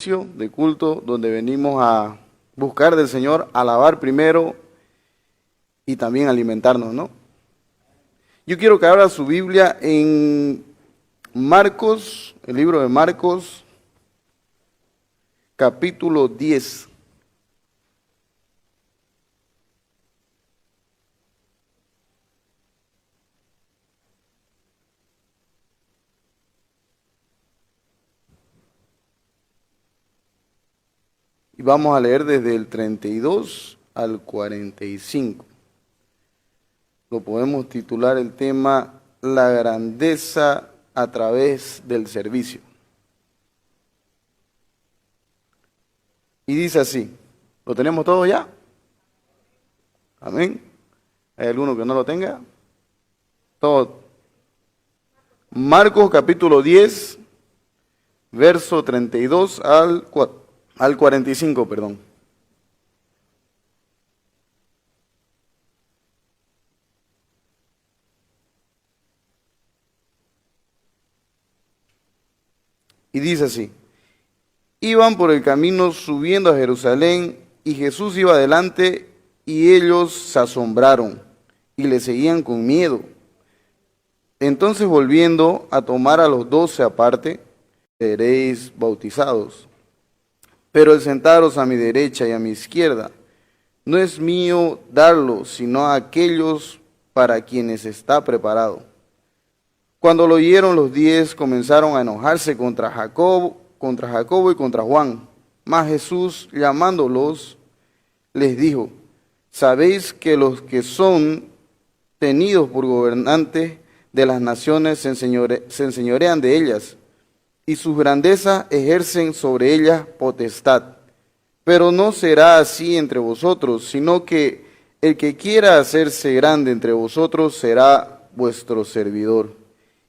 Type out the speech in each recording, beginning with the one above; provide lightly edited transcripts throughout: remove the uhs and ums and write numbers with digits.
de culto donde venimos a buscar del Señor, alabar primero y también alimentarnos, ¿no? Yo quiero que abra su Biblia en Marcos, el libro de Marcos, capítulo 10. Y vamos a leer desde el 32 al 45. Lo podemos titular el tema La grandeza a través del servicio. Y dice así, ¿lo tenemos todo ya? Amén. ¿Hay alguno que no lo tenga? Todo. Marcos capítulo 10, verso 32 al 45, perdón. Y dice así, iban por el camino subiendo a Jerusalén y Jesús iba adelante y ellos se asombraron y le seguían con miedo. Entonces volviendo a tomar a los 12 aparte, seréis bautizados. Pero el sentaros a mi derecha y a mi izquierda no es mío darlo, sino a aquellos para quienes está preparado. Cuando lo oyeron los 10 comenzaron a enojarse contra Jacobo y contra Juan. Mas Jesús, llamándolos, les dijo, ¿sabéis que los que son tenidos por gobernantes de las naciones se enseñorean de ellas, y sus grandezas ejercen sobre ellas potestad? Pero no será así entre vosotros, sino que el que quiera hacerse grande entre vosotros será vuestro servidor.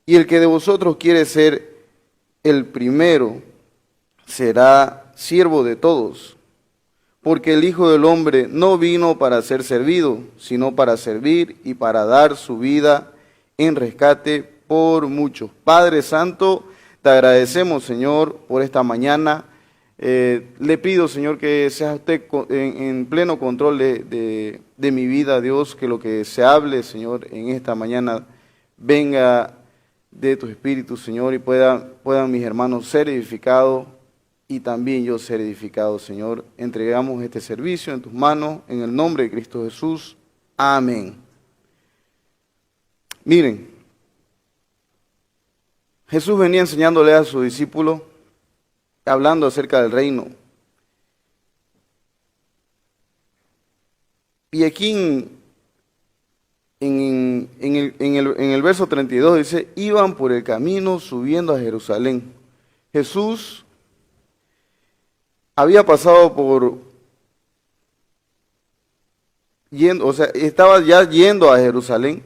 Y el que de vosotros quiere ser el primero será siervo de todos. Porque el Hijo del Hombre no vino para ser servido, sino para servir y para dar su vida en rescate por muchos. Padre Santo, te agradecemos, Señor, por esta mañana. Le pido, Señor, que sea usted en pleno control de mi vida, Dios, que lo que se hable, Señor, en esta mañana venga de tu Espíritu, Señor, y puedan mis hermanos ser edificados y también yo ser edificado, Señor. Entregamos este servicio en tus manos, en el nombre de Cristo Jesús. Amén. Miren, Jesús venía enseñándole a sus discípulos, hablando acerca del reino. Y aquí en el verso 32 dice, iban por el camino subiendo a Jerusalén. Jesús había pasado estaba ya yendo a Jerusalén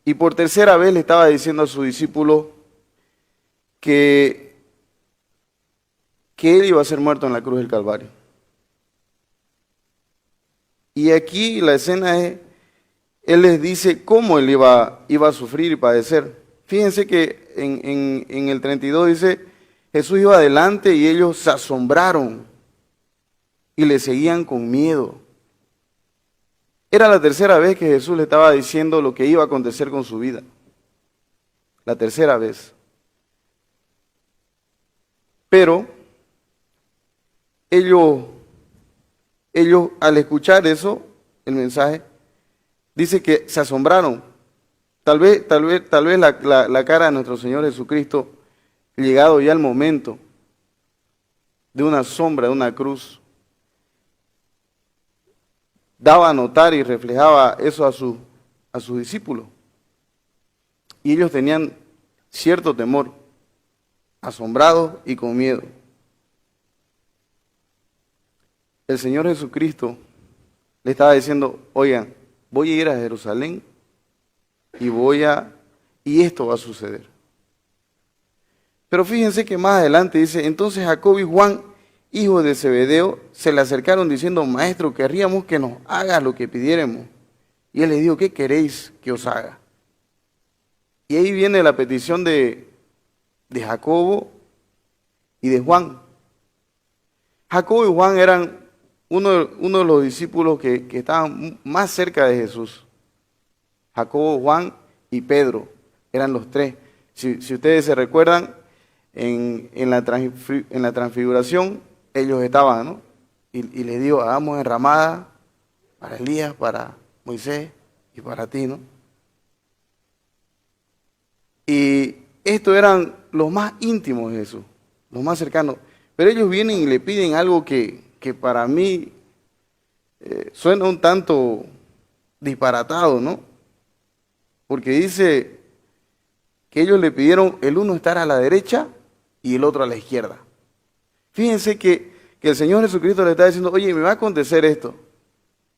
y por tercera vez le estaba diciendo a sus discípulos que él iba a ser muerto en la cruz del Calvario. Y aquí la escena es, él les dice cómo él iba a sufrir y padecer. Fíjense que en el 32 dice, Jesús iba adelante y ellos se asombraron y le seguían con miedo. Era la tercera vez que Jesús le estaba diciendo lo que iba a acontecer con su vida. La tercera vez. Pero ellos al escuchar eso, el mensaje, dice que se asombraron. Tal vez la cara de nuestro Señor Jesucristo, llegado ya el momento de una sombra, de una cruz, daba a notar y reflejaba eso a sus discípulos. Y ellos tenían cierto temor, asombrados y con miedo. El Señor Jesucristo le estaba diciendo, oigan, voy a ir a Jerusalén y esto va a suceder. Pero fíjense que más adelante dice, entonces Jacobo y Juan, hijos de Zebedeo, se le acercaron diciendo, maestro, querríamos que nos hagas lo que pidiéramos. Y él les dijo, ¿qué queréis que os haga? Y ahí viene la petición de Jacobo y de Juan. Jacobo y Juan eran uno de los discípulos que estaban más cerca de Jesús. Jacobo, Juan y Pedro eran los tres. Si ustedes se recuerdan, en la transfiguración ellos estaban, ¿no? Y les digo, hagamos enramada para Elías, para Moisés y para ti, ¿no? Y estos eran los más íntimos de Jesús, los más cercanos. Pero ellos vienen y le piden algo que para mí suena un tanto disparatado, ¿no? Porque dice que ellos le pidieron el uno estar a la derecha y el otro a la izquierda. Fíjense que el Señor Jesucristo le está diciendo, oye, me va a acontecer esto.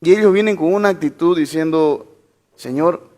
Y ellos vienen con una actitud diciendo, Señor,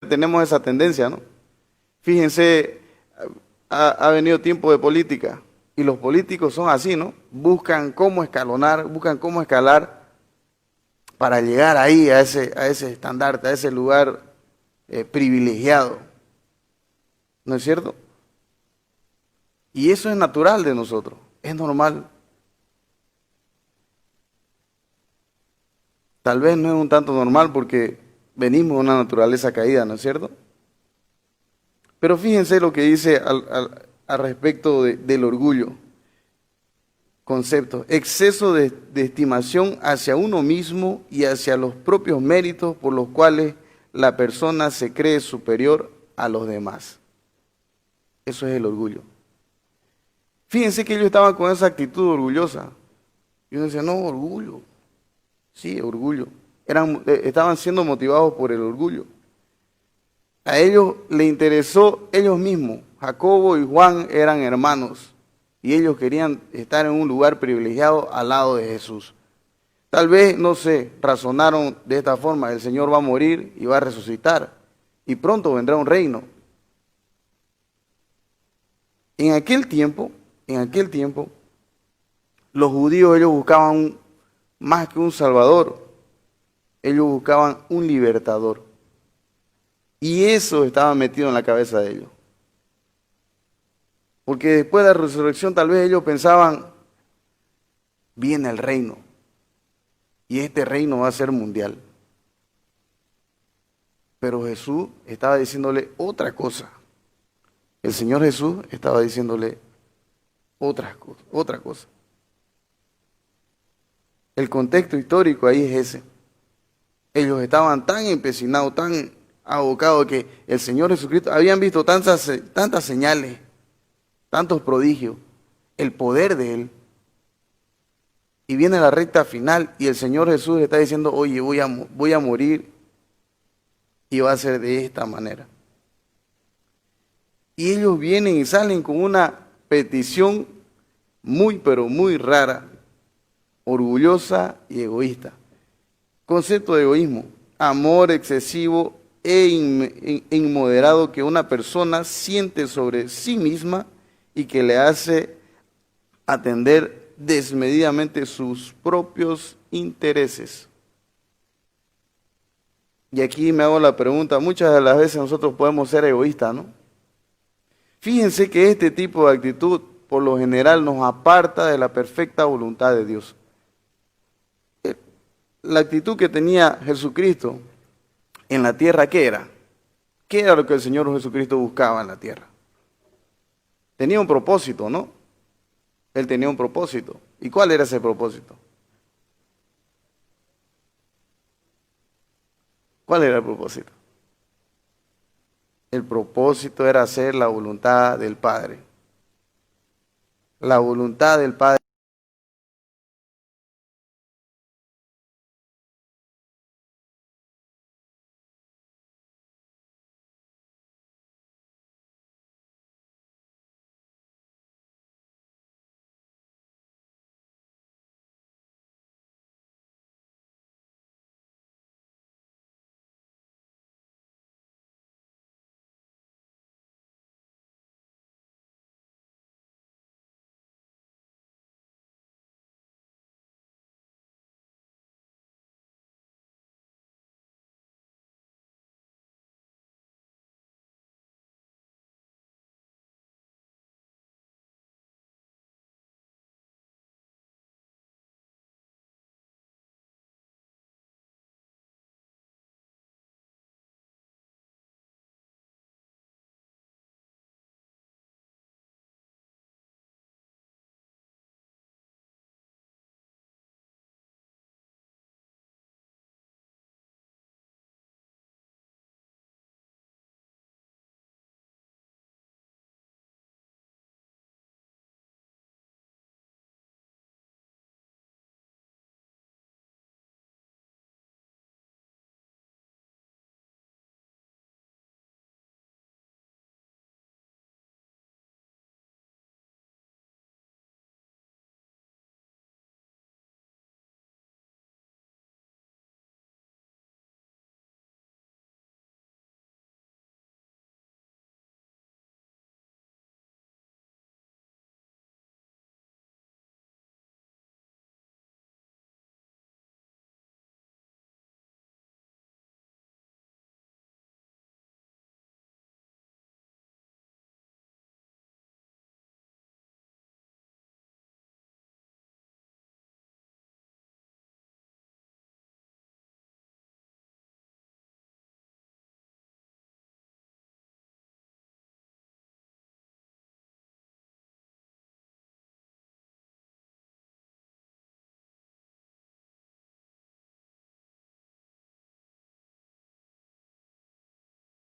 tenemos esa tendencia, ¿no? Fíjense, ha venido tiempo de política y los políticos son así, ¿no? Buscan cómo escalonar, buscan cómo escalar para llegar ahí a ese estandarte, a ese lugar privilegiado. ¿No es cierto? Y eso es natural de nosotros, es normal. Tal vez no es un tanto normal porque venimos de una naturaleza caída, ¿no es cierto? Pero fíjense lo que dice al respecto del orgullo. Concepto, exceso de estimación hacia uno mismo y hacia los propios méritos por los cuales la persona se cree superior a los demás. Eso es el orgullo. Fíjense que ellos estaban con esa actitud orgullosa. Y uno decía, no, orgullo. Sí, orgullo. Estaban siendo motivados por el orgullo. A ellos les interesó ellos mismos. Jacobo y Juan eran hermanos y ellos querían estar en un lugar privilegiado al lado de Jesús. Tal vez, no sé, razonaron de esta forma, el Señor va a morir y va a resucitar y pronto vendrá un reino. En aquel tiempo, los judíos ellos buscaban más que un salvador, ellos buscaban un libertador. Y eso estaba metido en la cabeza de ellos. Porque después de la resurrección tal vez ellos pensaban, viene el reino. Y este reino va a ser mundial. Pero Jesús estaba diciéndole otra cosa. El Señor Jesús estaba diciéndole otra cosa. El contexto histórico ahí es ese. Ellos estaban tan empecinados, tan abocados que el Señor Jesucristo, habían visto tantas señales, tantos prodigios, el poder de Él. Y viene la recta final y el Señor Jesús le está diciendo, oye, voy a morir y va a ser de esta manera. Y ellos vienen y salen con una petición muy, pero muy rara, orgullosa y egoísta. Concepto de egoísmo, amor excesivo e inmoderado que una persona siente sobre sí misma y que le hace atender desmedidamente sus propios intereses. Y aquí me hago la pregunta, muchas de las veces nosotros podemos ser egoístas, ¿no? Fíjense que este tipo de actitud, por lo general, nos aparta de la perfecta voluntad de Dios. La actitud que tenía Jesucristo en la tierra, ¿qué era? ¿Qué era lo que el Señor Jesucristo buscaba en la tierra? Tenía un propósito, ¿no? Él tenía un propósito. ¿Y cuál era ese propósito? ¿Cuál era el propósito? El propósito era hacer la voluntad del Padre. La voluntad del Padre.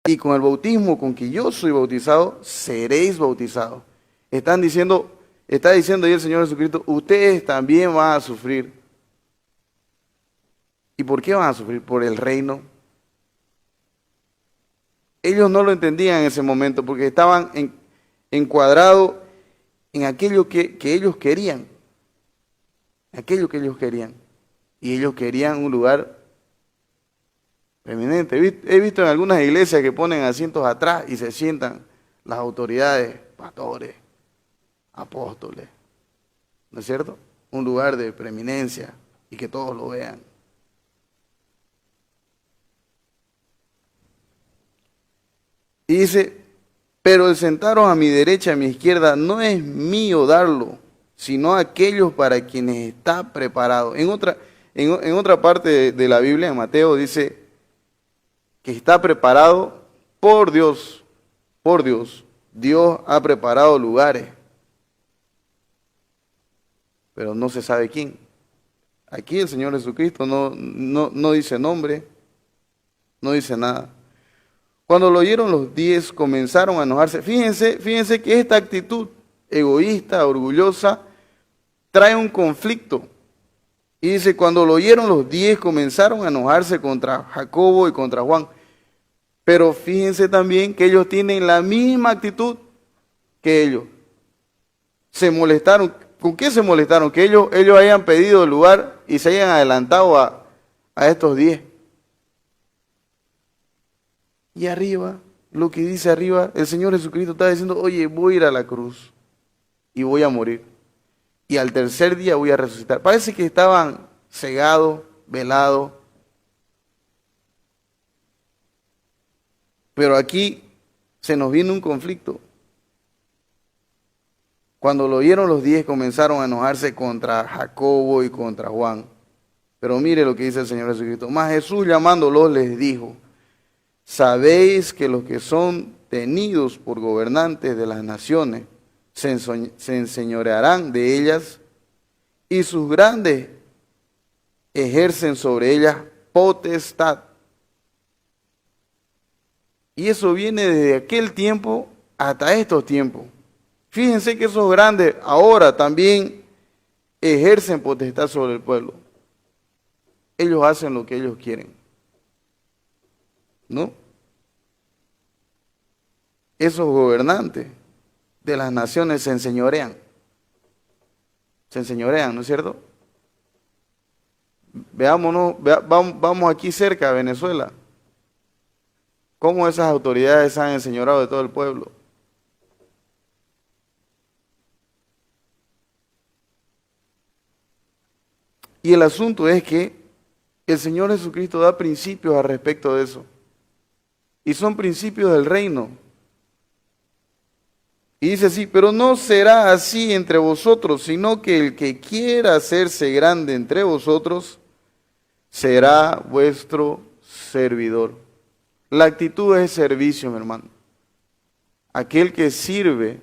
Y con el bautismo con que yo soy bautizado, seréis bautizados. Está diciendo ahí el Señor Jesucristo, ustedes también van a sufrir. ¿Y por qué van a sufrir? Por el reino. Ellos no lo entendían en ese momento porque estaban encuadrados en aquello que ellos querían. Aquello que ellos querían. Y ellos querían un lugar eminente. He visto en algunas iglesias que ponen asientos atrás y se sientan las autoridades, pastores, apóstoles, ¿no es cierto? Un lugar de preeminencia y que todos lo vean. Y dice, pero el sentaros a mi derecha y a mi izquierda no es mío darlo, sino a aquellos para quienes está preparado. En otra parte de la Biblia, en Mateo, dice que está preparado por Dios, por Dios. Dios ha preparado lugares, pero no se sabe quién. Aquí el Señor Jesucristo no dice nombre, no dice nada. Cuando lo oyeron los 10 comenzaron a enojarse. Fíjense que esta actitud egoísta, orgullosa, trae un conflicto. Y dice, cuando lo oyeron los 10 comenzaron a enojarse contra Jacobo y contra Juan. Pero fíjense también que ellos tienen la misma actitud que ellos. Se molestaron. ¿Con qué se molestaron? Que ellos hayan pedido el lugar y se hayan adelantado a estos 10. Y arriba, lo que dice arriba, el Señor Jesucristo está diciendo, oye, voy a ir a la cruz y voy a morir. Y al tercer día voy a resucitar. Parece que estaban cegados, velados. Pero aquí se nos viene un conflicto. Cuando lo oyeron los 10 comenzaron a enojarse contra Jacobo y contra Juan. Pero mire lo que dice el Señor Jesucristo. Mas Jesús llamándolos les dijo, sabéis que los que son tenidos por gobernantes de las naciones se enseñorearán de ellas y sus grandes ejercen sobre ellas potestad. Y eso viene desde aquel tiempo hasta estos tiempos. Fíjense que esos grandes ahora también ejercen potestad sobre el pueblo. Ellos hacen lo que ellos quieren, ¿no? Esos gobernantes de las naciones se enseñorean, ¿no es cierto? Veámonos, vamos aquí cerca a Venezuela, cómo esas autoridades se han enseñoreado de todo el pueblo. Y el asunto es que el Señor Jesucristo da principios al respecto de eso. Y son principios del reino. Y dice así, pero no será así entre vosotros, sino que el que quiera hacerse grande entre vosotros será vuestro servidor. La actitud es servicio, mi hermano. Aquel que sirve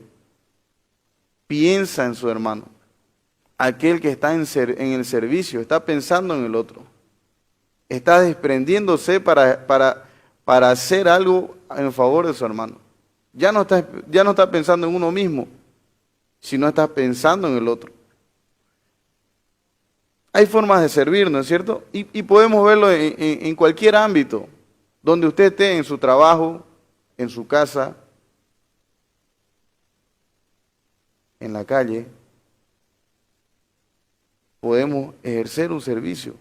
piensa en su hermano. Aquel que está en el servicio está pensando en el otro. Está desprendiéndose para hacer algo en favor de su hermano. Ya no está pensando en uno mismo, sino está pensando en el otro. Hay formas de servir, ¿no es cierto? Y podemos verlo en cualquier ámbito, donde usted esté, en su trabajo, en su casa, en la calle. Podemos ejercer un servicio.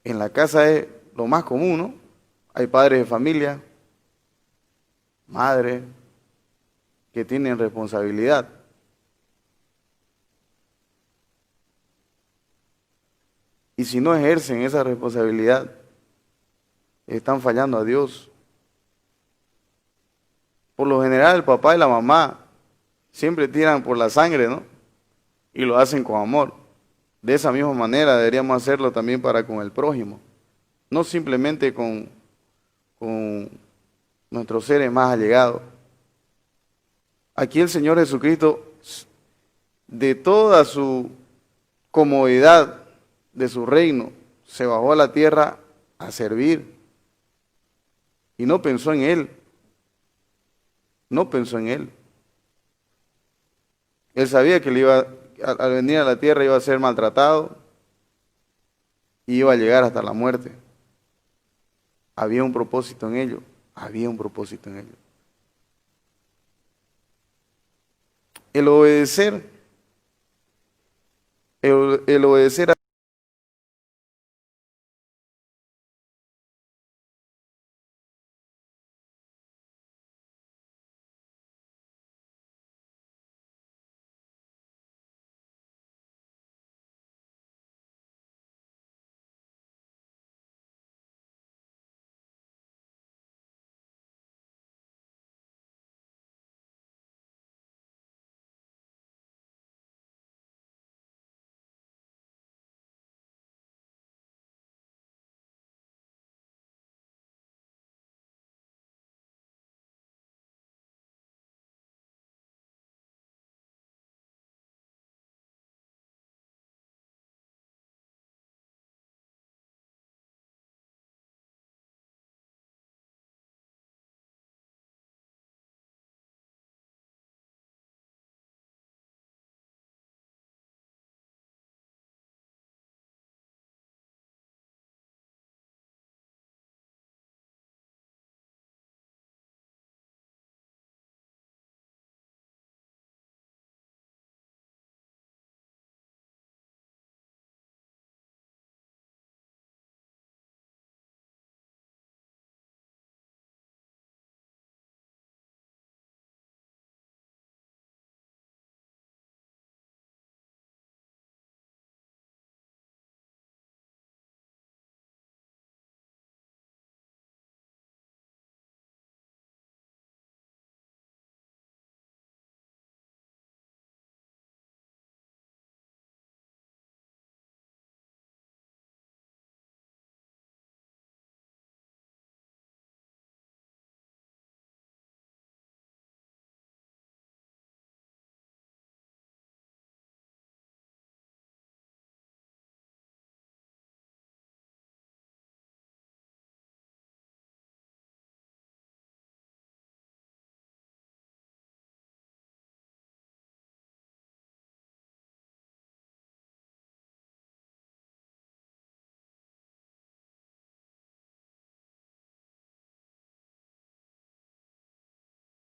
En la casa es lo más común, ¿no? Hay padres de familia, madres, que tienen responsabilidad. Y si no ejercen esa responsabilidad, están fallando a Dios. Por lo general, el papá y la mamá siempre tiran por la sangre, ¿no? Y lo hacen con amor. De esa misma manera deberíamos hacerlo también para con el prójimo. No simplemente con nuestros seres más allegados. Aquí el Señor Jesucristo, de toda su comodidad de su reino, se bajó a la tierra a servir. Y no pensó en Él. No pensó en Él. Él sabía que al venir a la tierra iba a ser maltratado y iba a llegar hasta la muerte. Había un propósito en ello. Había un propósito en ello. El obedecer, el obedecer a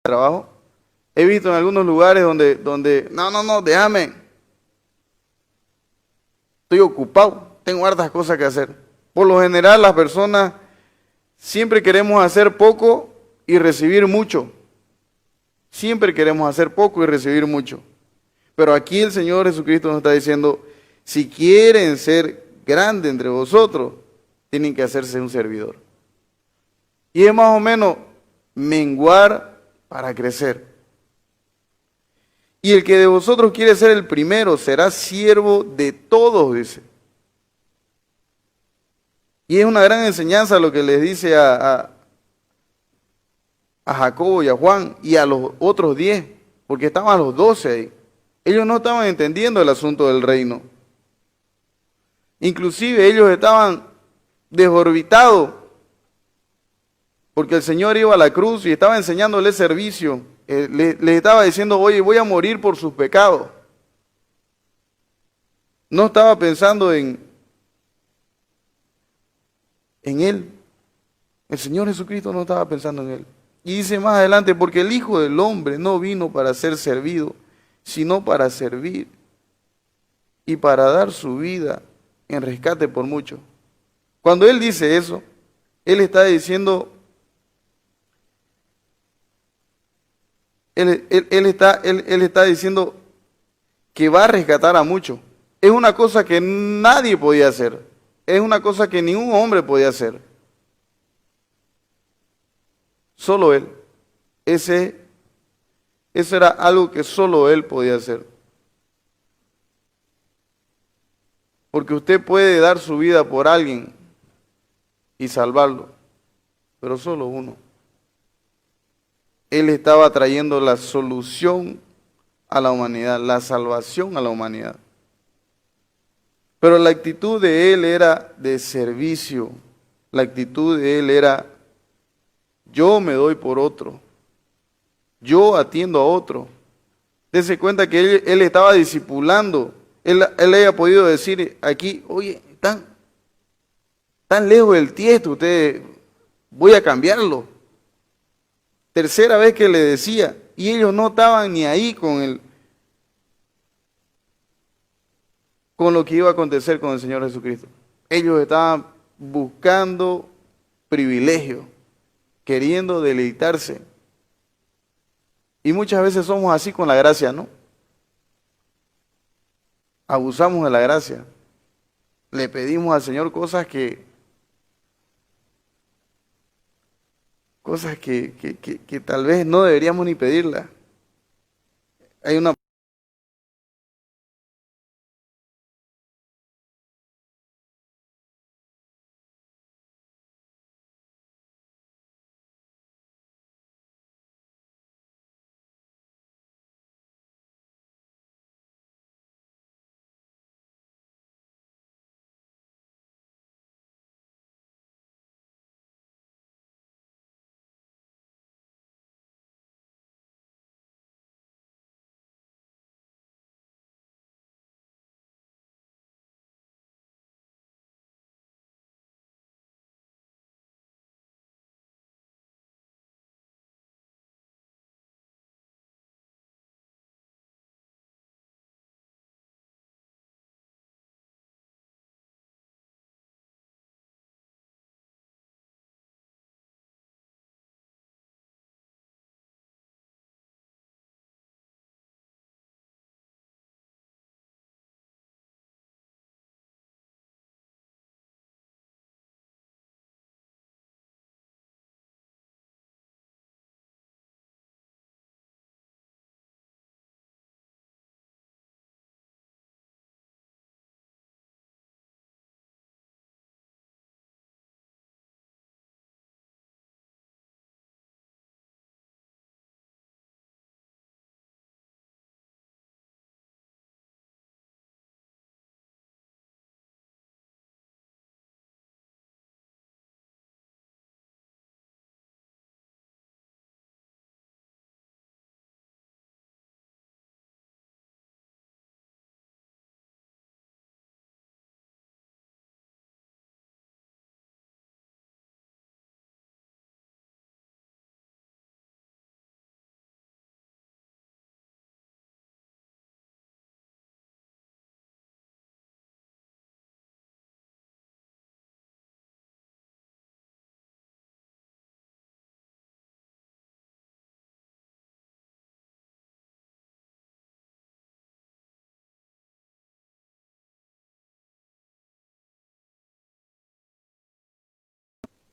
trabajo. He visto en algunos lugares donde, no, déjame, estoy ocupado, tengo hartas cosas que hacer. Por lo general, las personas siempre queremos hacer poco y recibir mucho. Siempre queremos hacer poco y recibir mucho. Pero aquí el Señor Jesucristo nos está diciendo, si quieren ser grandes entre vosotros, tienen que hacerse un servidor. Y es más o menos menguar para crecer. Y el que de vosotros quiere ser el primero será siervo de todos, dice. Y es una gran enseñanza lo que les dice a Jacobo y a Juan y a los otros 10, porque estaban los 12 ahí. Ellos no estaban entendiendo el asunto del reino. Inclusive ellos estaban desorbitados, porque el Señor iba a la cruz y estaba enseñándole servicio. Les estaba diciendo, oye, voy a morir por sus pecados. No estaba pensando en Él. El Señor Jesucristo no estaba pensando en Él. Y dice más adelante, porque el Hijo del Hombre no vino para ser servido, sino para servir y para dar su vida en rescate por muchos. Cuando Él dice eso, Él está diciendo, Él está diciendo que va a rescatar a muchos. Es una cosa que nadie podía hacer. Es una cosa que ningún hombre podía hacer. Solo Él. Eso era algo que solo Él podía hacer. Porque usted puede dar su vida por alguien y salvarlo, pero solo uno. Él estaba trayendo la solución a la humanidad, la salvación a la humanidad. Pero la actitud de Él era de servicio. La actitud de Él era, yo me doy por otro. Yo atiendo a otro. Dese cuenta que él estaba discipulando. Él haya podido decir aquí, oye, tan lejos del tiesto, usted, voy a cambiarlo. Tercera vez que le decía, y ellos no estaban ni ahí con lo que iba a acontecer con el Señor Jesucristo. Ellos estaban buscando privilegio, queriendo deleitarse. Y muchas veces somos así con la gracia, ¿no? Abusamos de la gracia. Le pedimos al Señor cosas que tal vez no deberíamos ni pedirlas. Hay una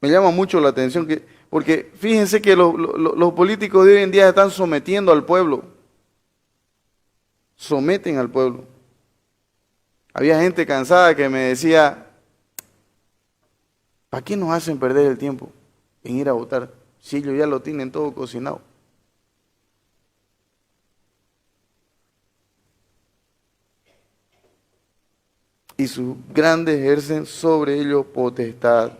Me llama mucho la atención porque fíjense que los políticos de hoy en día están sometiendo al pueblo, someten al pueblo. Había gente cansada que me decía, ¿para qué nos hacen perder el tiempo en ir a votar si ellos ya lo tienen todo cocinado? Y sus grandes ejercen sobre ellos potestad.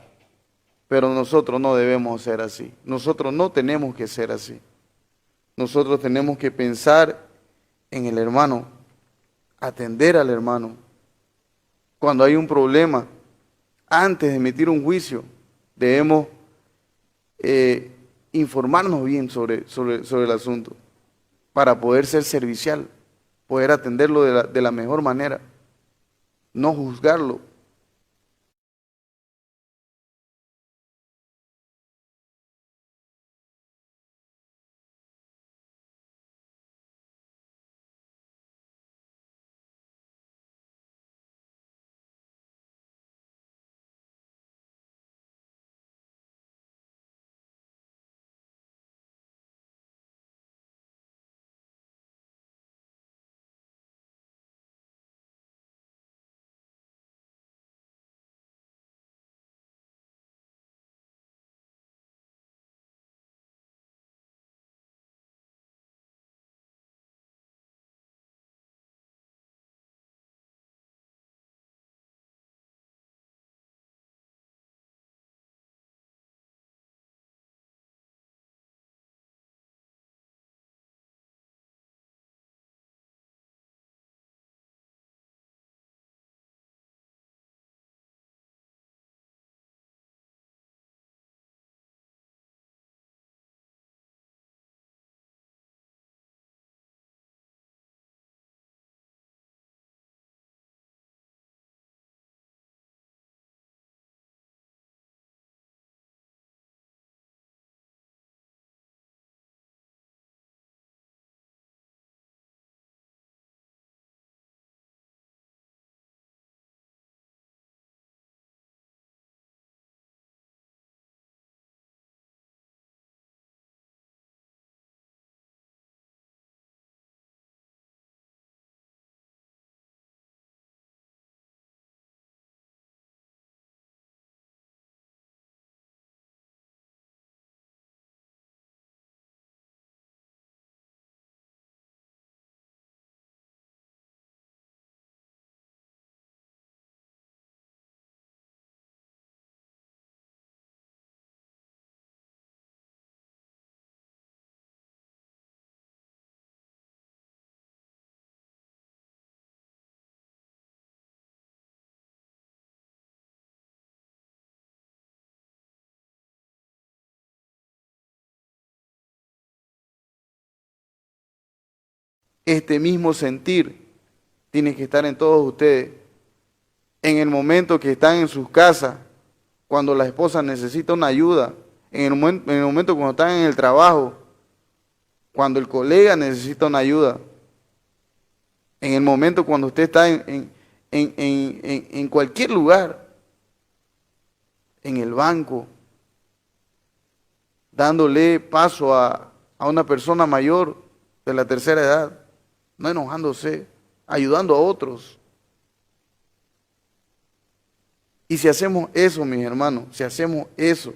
Pero nosotros no debemos ser así. Nosotros no tenemos que ser así. Nosotros tenemos que pensar en el hermano, atender al hermano. Cuando hay un problema, antes de emitir un juicio, debemos informarnos bien sobre el asunto para poder ser servicial, poder atenderlo de la mejor manera, no juzgarlo. Este mismo sentir tiene que estar en todos ustedes. En el momento que están en sus casas, cuando la esposa necesita una ayuda, en el momento cuando están en el trabajo, cuando el colega necesita una ayuda, en el momento cuando usted está en cualquier lugar, en el banco, dándole paso a una persona mayor de la tercera edad, no enojándose, ayudando a otros. Y si hacemos eso, mis hermanos, si hacemos eso,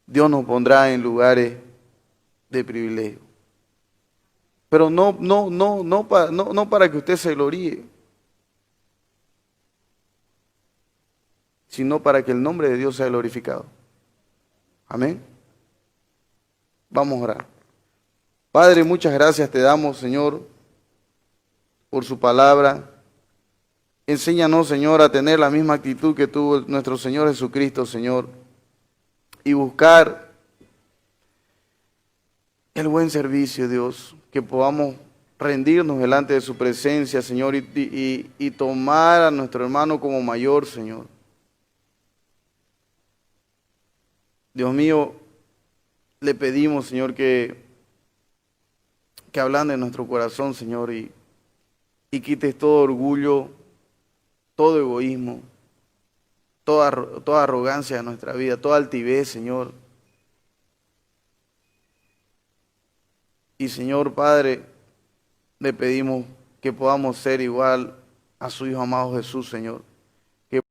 Dios nos pondrá en lugares de privilegio. Pero no para que usted se gloríe, sino para que el nombre de Dios sea glorificado. Amén. Vamos a orar. Padre, muchas gracias te damos, Señor, por su palabra. Enséñanos, Señor, a tener la misma actitud que tuvo nuestro Señor Jesucristo, Señor, y buscar el buen servicio, Dios, que podamos rendirnos delante de su presencia, Señor, y tomar a nuestro hermano como mayor, Señor. Dios mío, le pedimos, Señor, que ablande nuestro corazón, Señor, y quites todo orgullo, todo egoísmo, toda arrogancia de nuestra vida, toda altivez, Señor. Y Señor Padre, le pedimos que podamos ser igual a su Hijo amado Jesús, Señor.